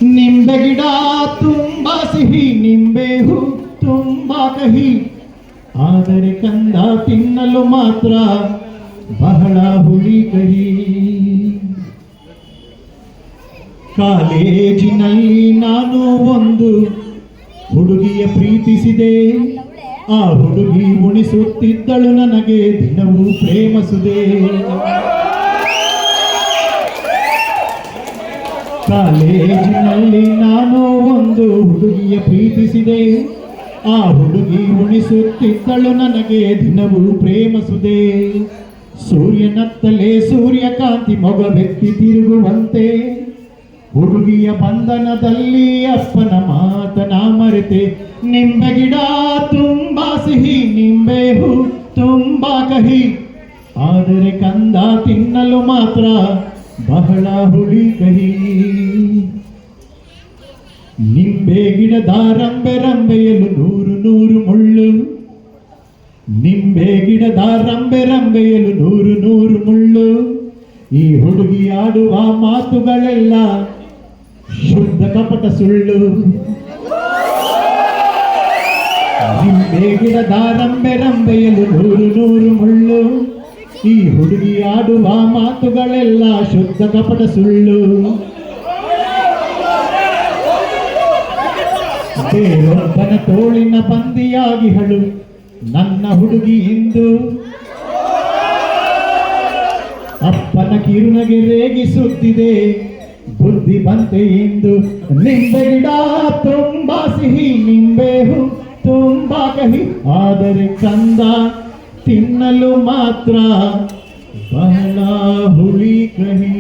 ನಿಂಬೆ ಗಿಡ ತುಂಬಾ ಸಿಹಿ, ನಿಂಬೆಹು ತುಂಬಾ ಕಹಿ, ಆದರೆ ಕಂದ ತಿನ್ನಲು ಮಾತ್ರ ಬಹಳ ಹುಳಿ ಕಹಿ. ಕಾಲೇಜಿನಲ್ಲಿ ನಾನು ಒಂದು ಹುಡುಗಿಯ ಪ್ರೀತಿಸಿದೆ. ಆ ಹುಡುಗಿ ಉಣಿಸುತ್ತಿದ್ದಳು ನನಗೆ ದಿನವೂ ಪ್ರೇಮಸುದೆ. ಕಾಲೇಜಿನಲ್ಲಿ ನಾನು ಒಂದು ಹುಡುಗಿಯ ಪ್ರೀತಿಸಿದೆ. ಆ ಹುಡುಗಿ ಉಣಿಸುತ್ತಿದ್ದಳು ನನಗೆ ದಿನವೂ ಪ್ರೇಮಸುದೆ. ಸೂರ್ಯನತ್ತಲೇ ಸೂರ್ಯಕಾಂತಿ ಮೊಗವೆತ್ತಿ ತಿರುಗುವಂತೆ, ಹುಡುಗಿಯ ಬಂಧನದಲ್ಲಿ ಅಪ್ಪನ ಮಾತನ ಮರೆತೆ. ನಿಂಬೆ ಗಿಡ ತುಂಬಾ ಸಿಹಿ, ನಿಂಬೆಹು ತುಂಬಾ ಕಹಿ, ಆದರೆ ಕಂದ ತಿನ್ನಲು ಮಾತ್ರ ಬಹಳ ಹುಳಿ ಕಹಿ. ನಿಂಬೆ ಗಿಡದ ರಂಬೆ ರಂಬೆಯಲು ನೂರು ನೂರು ಮುಳ್ಳು, ನಿಂಬೆ ಗಿಡದ ರಂಬೆ ರಂಬೆಯಲು ನೂರು ನೂರು ಮುಳ್ಳು. ಈ ಹುಡುಗಿ ಆಡುವ ಮಾತುಗಳೆಲ್ಲ ಶುದ್ಧ ಕಪಟ ಸುಳ್ಳು. ನಿಂಬೆ ಗಿಡದ ರಂಬೆ ರಂಬೆಯಲು ನೂರು ನೂರು ಮುಳ್ಳು. ಈ ಹುಡುಗಿ ಆಡುವ ಮಾತುಗಳೆಲ್ಲ ಶುದ್ಧ ಕಪಟ ಸುಳ್ಳು. ಬೇರೊಬ್ಬನ ತೋಳಿನ ಬಂದಿಯಾಗಿ ಹಳು ನನ್ನ ಹುಡುಗಿ ಇಂದು, ಅಪ್ಪನ ಕಿರುನಗೆ ರೇಗಿಸುತ್ತಿದೆ ಬುದ್ಧಿ ಬಂತೆ ಇಂದು. ನಿಂಬೆ ಗಿಡ ತುಂಬಾ ಸಿಹಿ, ನಿಂಬೆಹು ತುಂಬಾ ಕಹಿ, ಆದರೆ ಕಂದ ತಿನ್ನಲು ಮಾತ್ರ ಬಹಳ ಹುಳಿ ಕಹಿ.